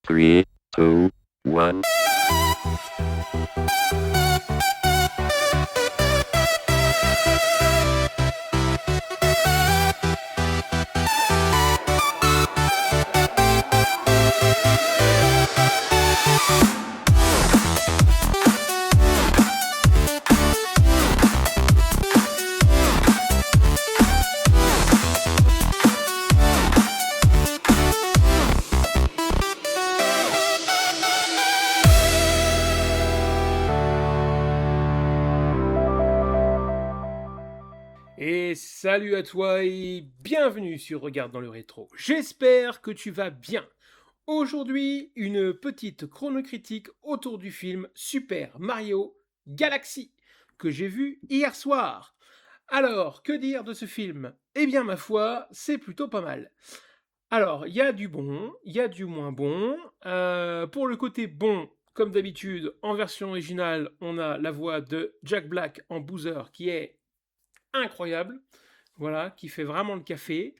3, 2, 1. Et salut à toi et bienvenue sur Regarde dans le rétro. J'espère que tu vas bien. Aujourd'hui, une petite chronocritique autour du film Super Mario Galaxy que j'ai vu hier soir. Alors, que dire de ce film? Eh bien, ma foi, c'est plutôt pas mal. Alors, il y a du bon, il y a du moins bon. Pour le côté bon, comme d'habitude, en version originale, on a la voix de Jack Black en Bowser qui est incroyable, voilà, qui fait vraiment le café.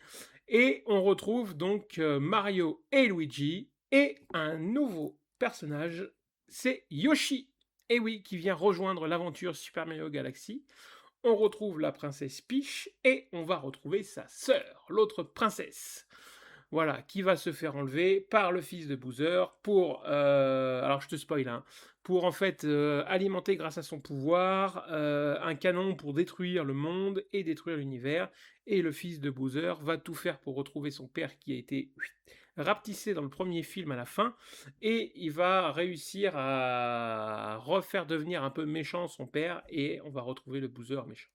Et on retrouve donc Mario et Luigi et un nouveau personnage, c'est Yoshi. Et oui, qui vient rejoindre l'aventure Super Mario Galaxy. On retrouve la princesse Peach et on va retrouver sa sœur, l'autre princesse. Voilà, qui va se faire enlever par le fils de Bowser pour, alors je te spoil, hein, pour en fait alimenter grâce à son pouvoir un canon pour détruire le monde et détruire l'univers. Et le fils de Bowser va tout faire pour retrouver son père qui a été rapetissé dans le premier film à la fin. Et il va réussir à refaire devenir un peu méchant son père et on va retrouver le Bowser méchant.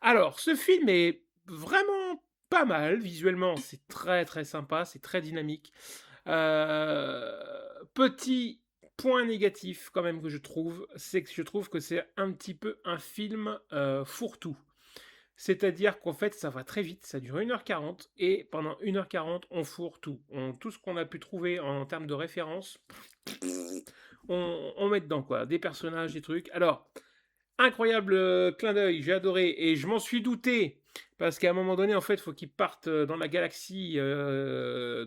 Alors, ce film est vraiment pas mal. Visuellement, c'est très très sympa, c'est très dynamique. Petit point négatif quand même que je trouve, c'est que je trouve que c'est un petit peu un film fourre-tout. C'est-à-dire qu'en fait, ça va très vite, ça dure 1h40, et pendant 1h40, on fourre tout. Tout ce qu'on a pu trouver en termes de références, on met dedans, quoi. Des personnages, des trucs. Alors, incroyable clin d'œil, j'ai adoré et je m'en suis douté parce qu'à un moment donné, en fait, il faut qu'ils partent dans la galaxie,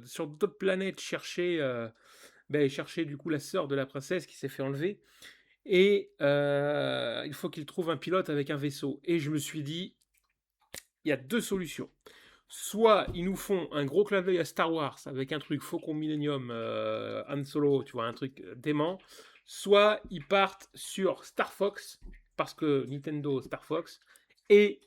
sur d'autres planètes, chercher du coup la sœur de la princesse qui s'est fait enlever et il faut qu'ils trouvent un pilote avec un vaisseau. Et je me suis dit, il y a deux solutions. Soit ils nous font un gros clin d'œil à Star Wars avec un truc Faucon Millennium, Han Solo, tu vois, un truc dément. Soit ils partent sur Star Fox, parce que Nintendo Star Fox, et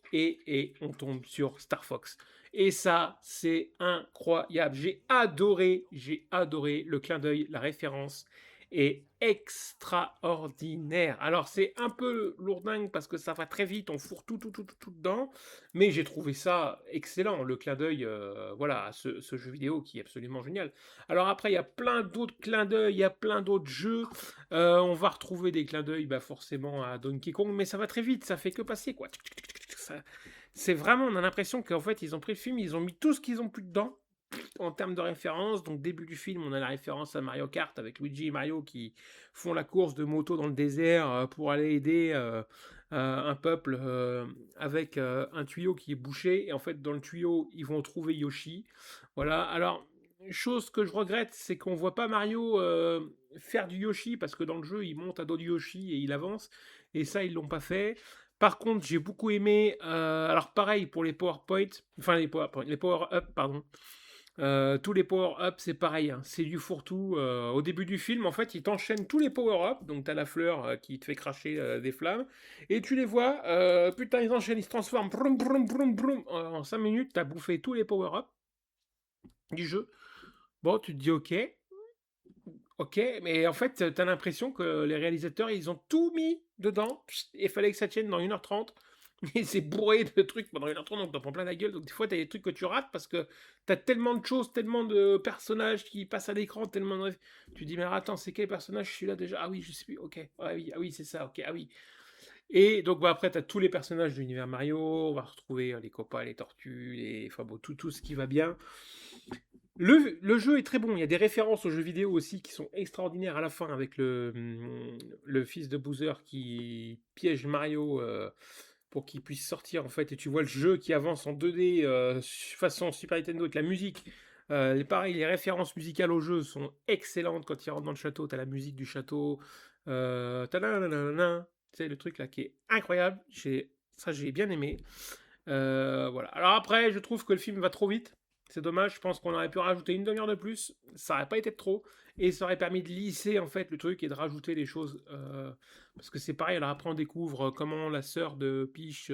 on tombe sur Star Fox. Et ça, c'est incroyable. J'ai adoré le clin d'œil, la référence est extraordinaire. Alors c'est un peu lourdingue parce que ça va très vite, on fourre tout dedans, mais j'ai trouvé ça excellent, le clin d'œil voilà, à ce jeu vidéo qui est absolument génial. Alors après, il y a plein d'autres clins d'œil, il y a plein d'autres jeux. On va retrouver des clins d'œil forcément à Donkey Kong, mais ça va très vite, ça fait que passer quoi. C'est vraiment, on a l'impression qu'en fait, ils ont pris le film, ils ont mis tout ce qu'ils ont pu dedans en termes de référence. Donc, début du film, on a la référence à Mario Kart avec Luigi et Mario qui font la course de moto dans le désert pour aller aider un peuple avec un tuyau qui est bouché. Et en fait, dans le tuyau, ils vont trouver Yoshi. Voilà. Alors, chose que je regrette, c'est qu'on voit pas Mario faire du Yoshi parce que dans le jeu, il monte à dos du Yoshi et il avance. Et ça, ils l'ont pas fait. Par contre, j'ai beaucoup aimé. Alors, pareil pour les PowerPoint, enfin les Power-Up, pardon. Tous les power-ups, c'est pareil, hein, c'est du fourre-tout. Au début du film, en fait, ils t'enchaînent tous les power-ups. Donc, t'as la fleur qui te fait cracher des flammes. Et tu les vois, putain, ils enchaînent, ils se transforment. Brum, brum, brum, brum. En 5 minutes, t'as bouffé tous les power-ups du jeu. Bon, tu te dis ok, ok, mais en fait, t'as l'impression que les réalisateurs, ils ont tout mis dedans. Et il fallait que ça tienne dans 1h30. Et c'est bourré de trucs pendant 1h30, donc t'en prends plein la gueule. Donc des fois, t'as des trucs que tu rates parce que t'as tellement de choses, tellement de personnages qui passent à l'écran, tellement de... Tu dis, mais attends, c'est quel personnage je suis là déjà? Ah oui, je sais plus, ok. Ah oui, c'est ça, ok, ah oui. Et donc après, t'as tous les personnages de l'univers Mario, on va retrouver les copains, les tortues, enfin bon, tout ce qui va bien. Le jeu est très bon, il y a des références aux jeux vidéo aussi qui sont extraordinaires à la fin avec le fils de Bowser qui piège Mario pour qu'il puisse sortir en fait et tu vois le jeu qui avance en 2D façon Super Nintendo avec la musique Pareil, les références musicales au jeu sont excellentes. Quand il rentre dans le château, tu as la musique du château. Tadadadadadin, tu sais, le truc là qui est incroyable. J'ai bien aimé. Voilà. Alors après, je trouve que le film va trop vite. C'est dommage, je pense qu'on aurait pu rajouter une demi-heure de plus. Ça aurait pas été de trop. Et ça aurait permis de lisser en fait le truc et de rajouter des choses. Parce que c'est pareil, alors après on découvre comment la sœur de Peach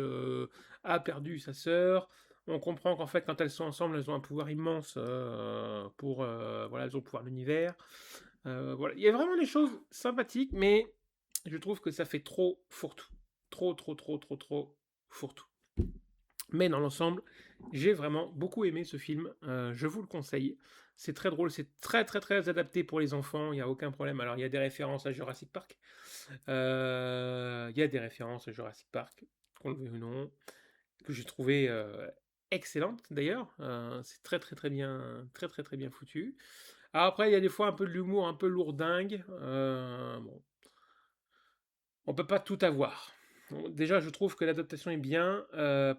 a perdu sa sœur. On comprend qu'en fait quand elles sont ensemble, elles ont un pouvoir immense voilà, elles ont le pouvoir de l'univers. Voilà. Il y a vraiment des choses sympathiques, mais je trouve que ça fait trop fourre-tout. Trop fourre-tout. Mais dans l'ensemble, j'ai vraiment beaucoup aimé ce film. Je vous le conseille. C'est très drôle, c'est très adapté pour les enfants. Il n'y a aucun problème. Alors, il y a des références à Jurassic Park. Il y a des références à Jurassic Park, qu'on le veuille ou non, que j'ai trouvé excellentes d'ailleurs. C'est très bien foutu. Alors après, il y a des fois un peu de l'humour, un peu lourdingue. Bon, on peut pas tout avoir. Bon, déjà, je trouve que l'adaptation est bien.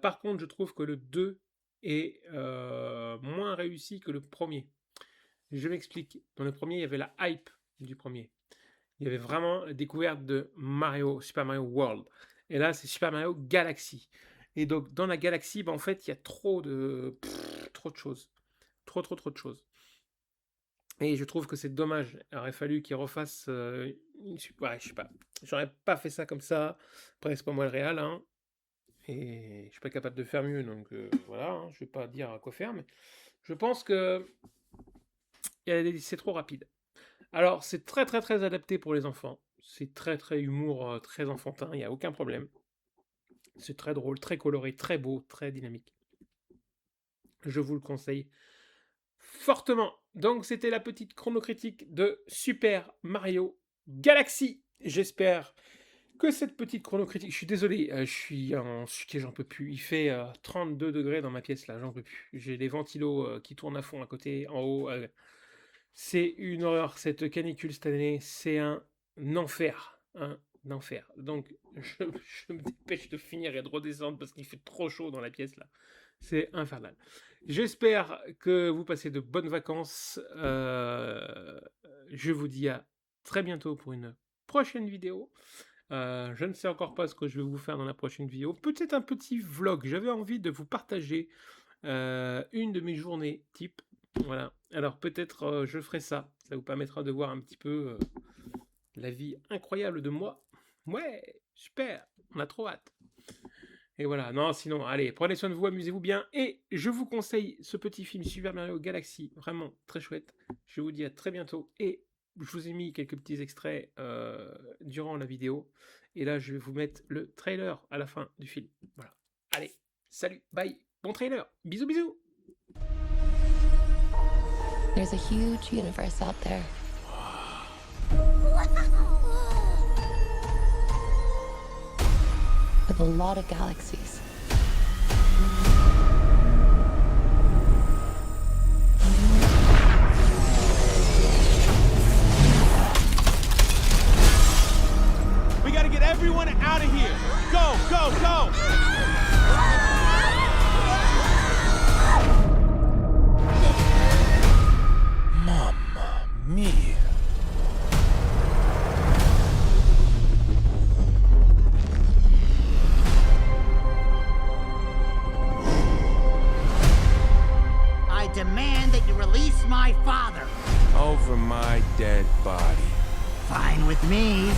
Par contre, je trouve que le 2 est moins réussi que le premier. Je m'explique. Dans le premier, il y avait la hype du premier. Il y avait vraiment la découverte de Mario, Super Mario World. Et là, c'est Super Mario Galaxy. Et donc, dans la galaxie, en fait, il y a trop de choses. Trop de choses. Et je trouve que c'est dommage. Il aurait fallu qu'ils refassent ouais, je sais pas. J'aurais pas fait ça comme ça. Après, c'est pas moi le réal, hein. Et je suis pas capable de faire mieux, donc voilà, hein, je vais pas dire à quoi faire, mais je pense que c'est trop rapide. Alors, c'est très adapté pour les enfants. C'est très humour, très enfantin, il n'y a aucun problème. C'est très drôle, très coloré, très beau, très dynamique. Je vous le conseille fortement. Donc, c'était la petite chronocritique de Super Mario Galaxy. J'espère que cette petite chronocritique. Je suis désolé, je suis en j'en peux plus. Il fait 32 degrés dans ma pièce là, j'en peux plus. J'ai les ventilos qui tournent à fond à côté, en haut. C'est une horreur cette canicule cette année. C'est un enfer. Un enfer. Donc, je me dépêche de finir et de redescendre parce qu'il fait trop chaud dans la pièce là. C'est infernal. J'espère que vous passez de bonnes vacances. Je vous dis à très bientôt pour une prochaine vidéo. Je ne sais encore pas ce que je vais vous faire dans la prochaine vidéo. Peut-être un petit vlog. J'avais envie de vous partager une de mes journées type. Voilà. Alors peut-être je ferai ça. Ça vous permettra de voir un petit peu la vie incroyable de moi. Ouais, super. On a trop hâte. Et voilà, non, sinon, allez, prenez soin de vous, amusez-vous bien. Et je vous conseille ce petit film Super Mario Galaxy, vraiment très chouette. Je vous dis à très bientôt. Et je vous ai mis quelques petits extraits durant la vidéo. Et là, je vais vous mettre le trailer à la fin du film. Voilà. Allez, salut, bye, bon trailer. Bisous, bisous. There's a huge universe out there. With a lot of galaxies. We gotta get everyone out of here! Go, go, go! Mamma mia! Demand that you release my father. Over my dead body. Fine with me.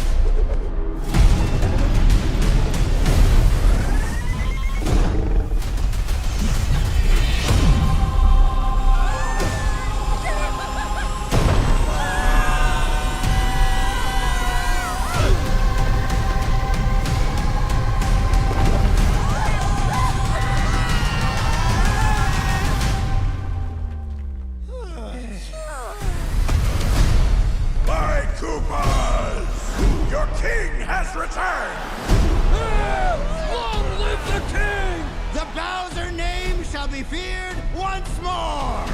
Be feared once more!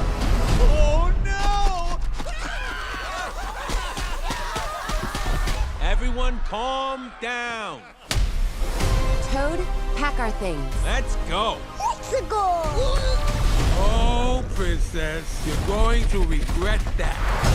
Oh no! Everyone calm down. Toad, pack our things. Let's go. Let's go! Oh, princess. You're going to regret that.